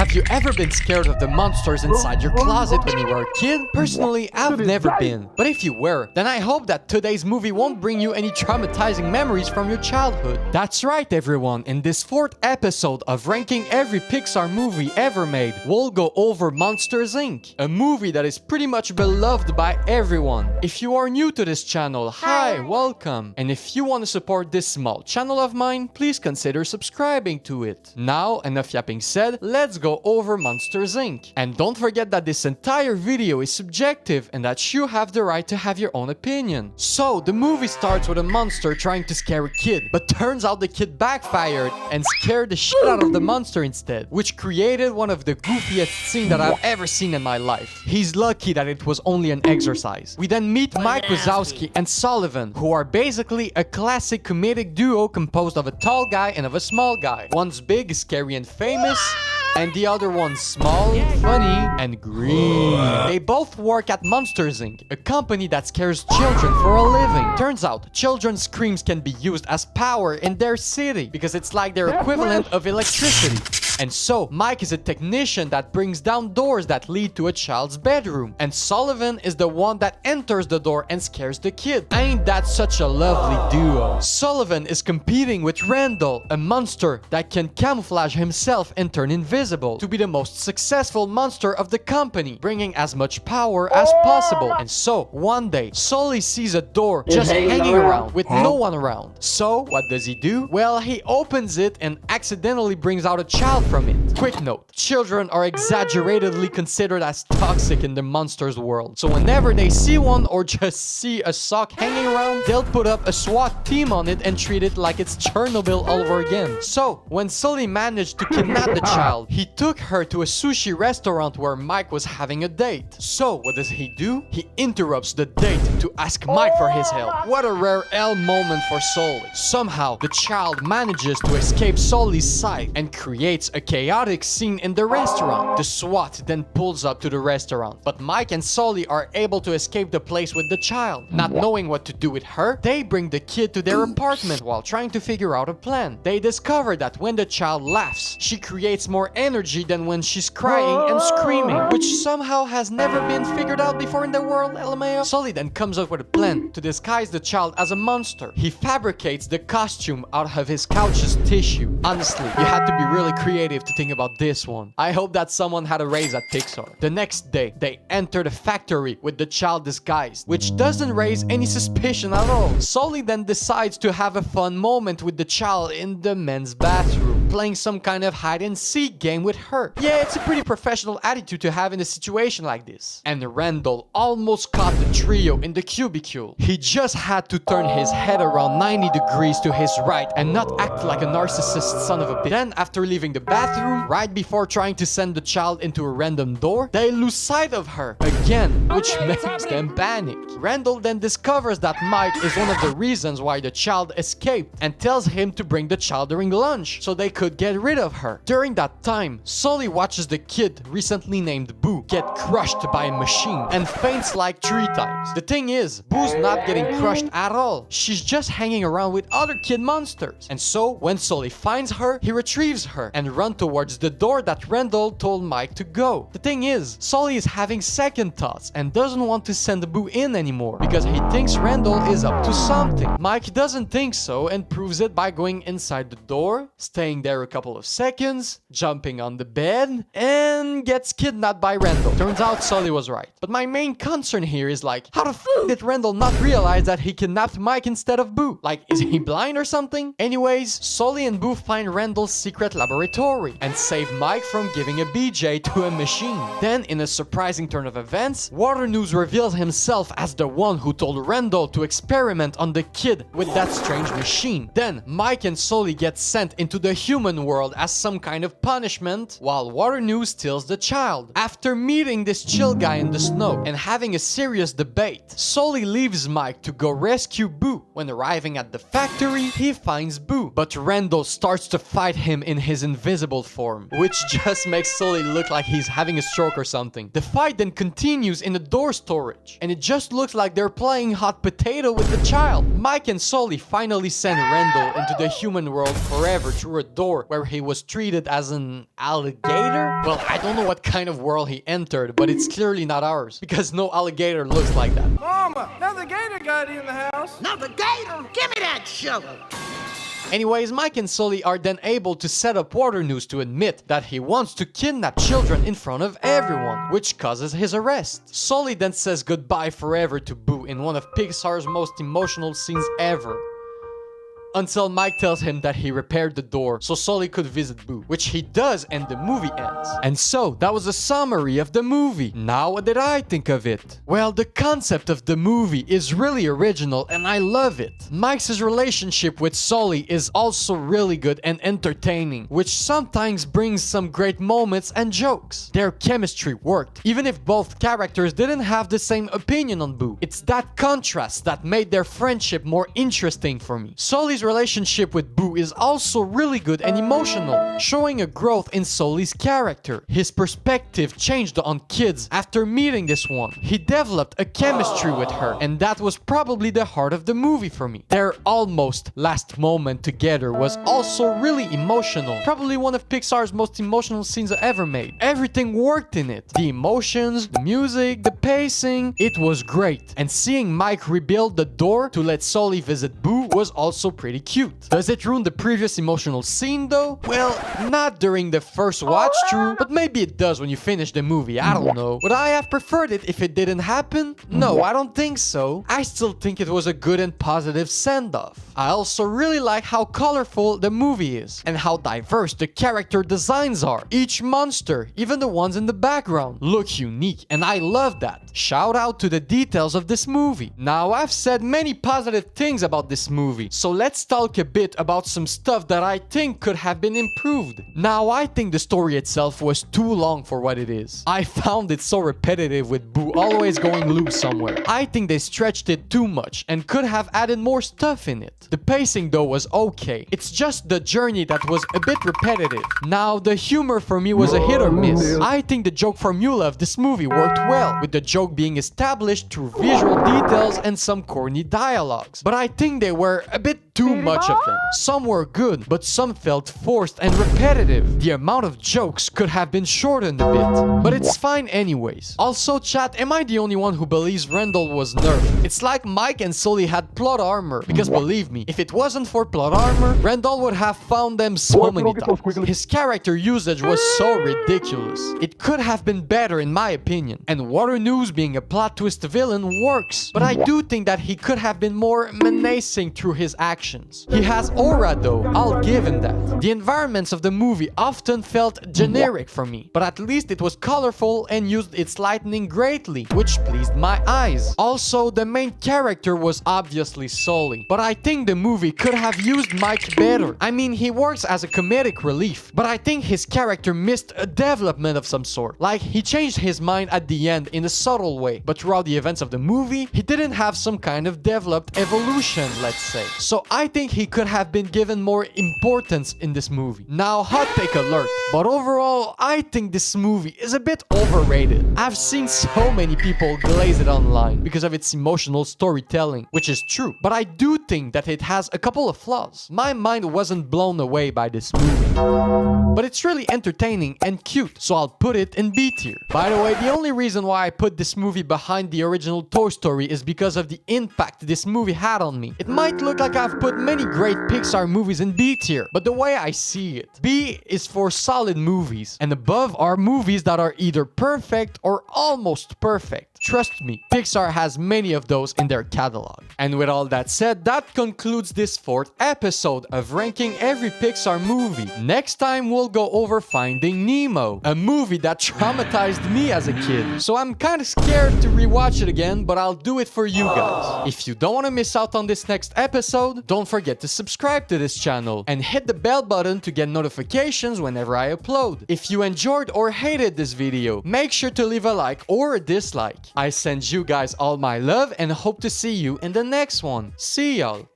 Have you ever been scared of the monsters inside your closet when you were a kid? Personally, I've never been. But if you were, then I hope that today's movie won't bring you any traumatizing memories from your childhood. That's right, everyone. In this 4th episode of ranking every Pixar movie ever made, we'll go over Monsters Inc., a movie that is pretty much beloved by everyone. If you are new to this channel, hi, welcome. And if you want to support this small channel of mine, please consider subscribing to it. Now, enough yapping said, let's go over Monsters Inc. And don't forget that this entire video is subjective and that you have the right to have your own opinion. So, the movie starts with a monster trying to scare a kid, but turns out the kid backfired and scared the shit out of the monster instead, which created one of the goofiest scenes that I've ever seen in my life. He's lucky that it was only an exercise. We then meet Mike Wazowski and Sullivan, who are basically a classic comedic duo composed of a tall guy and of a small guy. One's big, scary, and famous, and the other one's small, funny, and green. They both work at Monsters Inc., a company that scares children for a living. Turns out, children's screams can be used as power in their city, because it's like their equivalent of electricity. And so, Mike is a technician that brings down doors that lead to a child's bedroom. And Sullivan is the one that enters the door and scares the kid. Ain't that such a lovely duo? Sullivan is competing with Randall, a monster that can camouflage himself and turn invisible, to be the most successful monster of the company, bringing as much power as possible. And so, one day, Sully sees a door just hanging around with no one around. So, what does he do? Well, he opens it and accidentally brings out a child from it. Quick note, children are exaggeratedly considered as toxic in the monsters world. So whenever they see one or just see a sock hanging around, they'll put up a SWAT team on it and treat it like it's Chernobyl all over again. So, when Sully managed to kidnap the child, he took her to a sushi restaurant where Mike was having a date. So, what does he do? He interrupts the date to ask Mike for his help. What a rare L moment for Sully. Somehow, the child manages to escape Sully's sight and creates a chaotic scene in the restaurant. The SWAT then pulls up to the restaurant, but Mike and Sully are able to escape the place with the child. Not knowing what to do with her, they bring the kid to their apartment while trying to figure out a plan. They discover that when the child laughs, she creates more energy than when she's crying and screaming, which somehow has never been figured out before in the world, LMAO. Sully then comes up with a plan to disguise the child as a monster. He fabricates the costume out of his couch's tissue. Honestly, you had to be really creative to think about this one. I hope that someone had a raise at Pixar. The next day, they enter the factory with the child disguised, which doesn't raise any suspicion at all. Sully then decides to have a fun moment with the child in the men's bathroom, playing some kind of hide-and-seek game with her. Yeah, it's a pretty professional attitude to have in a situation like this. And Randall almost caught the trio in the cubicle. He just had to turn his head around 90 degrees to his right and not act like a narcissist son of a bitch. Then, after leaving the bathroom, right before trying to send the child into a random door, they lose sight of her again, which makes them panic. Randall then discovers that Mike is one of the reasons why the child escaped and tells him to bring the child during lunch so they could get rid of her. During that time, Sully watches the kid, recently named Boo, get crushed by a machine and faints like 3 times. The thing is, Boo's not getting crushed at all. She's just hanging around with other kid monsters. And so, when Sully finds her, he retrieves her and runs towards the door that Randall told Mike to go. The thing is, Sully is having second thoughts and doesn't want to send Boo in anymore because he thinks Randall is up to something. Mike doesn't think so and proves it by going inside the door, staying there a couple of seconds, jumping on the bed, and gets kidnapped by Randall. Turns out Sully was right. But my main concern here is like, how the f did Randall not realize that he kidnapped Mike instead of Boo? Like, is he blind or something? Anyways, Sully and Boo find Randall's secret laboratory and save Mike from giving a BJ to a machine. Then, in a surprising turn of events, Water News reveals himself as the one who told Randall to experiment on the kid with that strange machine. Then, Mike and Sully get sent into the human world as some kind of punishment, while Water News steals the child. After meeting this chill guy in the snow and having a serious debate, Sully leaves Mike to go rescue Boo. When arriving at the factory, he finds Boo, but Randall starts to fight him in his invisible form, which just makes Sully look like he's having a stroke or something. The fight then continues in the door storage, and it just looks like they're playing hot potato with the child. Mike and Sully finally send Randall into the human world forever through a door store where he was treated as an alligator? Well, I don't know what kind of world he entered, but it's clearly not ours, because no alligator looks like that. Mama, another gator got in the house. Another gator? Give me that shovel. Anyways, Mike and Sully are then able to set up Water News to admit that he wants to kidnap children in front of everyone, which causes his arrest. Sully then says goodbye forever to Boo in one of Pixar's most emotional scenes ever. Until Mike tells him that he repaired the door so Sully could visit Boo, which he does and the movie ends. And so, that was a summary of the movie. Now, what did I think of it? Well, the concept of the movie is really original and I love it. Mike's relationship with Sully is also really good and entertaining, which sometimes brings some great moments and jokes. Their chemistry worked, even if both characters didn't have the same opinion on Boo. It's that contrast that made their friendship more interesting for me. Sully's relationship with Boo is also really good and emotional, showing a growth in Sully's character. His perspective changed on kids after meeting this one. He developed a chemistry with her, and that was probably the heart of the movie for me. Their almost last moment together was also really emotional, probably one of Pixar's most emotional scenes ever made. Everything worked in it. The emotions, the music, the pacing, it was great. And seeing Mike rebuild the door to let Sully visit Boo was also pretty cute. Does it ruin the previous emotional scene though? Well, not during the first watch through, but maybe it does when you finish the movie, I don't know. Would I have preferred it if it didn't happen? No, I don't think so. I still think it was a good and positive send-off. I also really like how colorful the movie is, and how diverse the character designs are. Each monster, even the ones in the background, look unique, and I love that. Shout out to the details of this movie. Now, I've said many positive things about this movie, so let's talk a bit about some stuff that I think could have been improved. Now, I think the story itself was too long for what it is. I found it so repetitive with Boo always going loose somewhere. I think they stretched it too much and could have added more stuff in it. The pacing though was okay. It's just the journey that was a bit repetitive. Now, the humor for me was a hit or miss. I think the joke formula of this movie worked well, with the joke being established through visual details and some corny dialogues. But I think they were a bit too much of them. Some were good, but some felt forced and repetitive. The amount of jokes could have been shortened a bit, but it's fine anyways. Also, chat, am I the only one who believes Randall was nerfed? It's like Mike and Sully had plot armor, because believe me, if it wasn't for plot armor, Randall would have found them so many times. His character usage was so ridiculous. It could have been better in my opinion, and Water News being a plot twist villain works, but I do think that he could have been more menacing through his actions. He has aura though, I'll give him that. The environments of the movie often felt generic for me, but at least it was colorful and used its lightning greatly, which pleased my eyes. Also, the main character was obviously Sully, but I think the movie could have used Mike better. I mean, he works as a comedic relief, but I think his character missed a development of some sort. Like, he changed his mind at the end in a subtle way, but throughout the events of the movie, he didn't have some kind of developed evolution, let's say. So I think he could have been given more importance in this movie. Now, hot take alert, but overall, I think this movie is a bit overrated. I've seen so many people glaze it online because of its emotional storytelling, which is true, but I do think that it has a couple of flaws. My mind wasn't blown away by this movie, but it's really entertaining and cute, so I'll put it in B tier. By the way, the only reason why I put this movie behind the original Toy Story is because of the impact this movie had on me. It might look like I've put many great Pixar movies in B tier, but the way I see it, B is for solid movies, and above are movies that are either perfect or almost perfect. Trust me, Pixar has many of those in their catalog. And with all that said, that concludes this 4th episode of ranking every Pixar movie. Next time we'll go over Finding Nemo, a movie that traumatized me as a kid. So I'm kind of scared to rewatch it again, but I'll do it for you guys. If you don't want to miss out on this next episode, don't forget to subscribe to this channel and hit the bell button to get notifications whenever I upload. If you enjoyed or hated this video, make sure to leave a like or a dislike. I send you guys all my love and hope to see you in the next one. See y'all.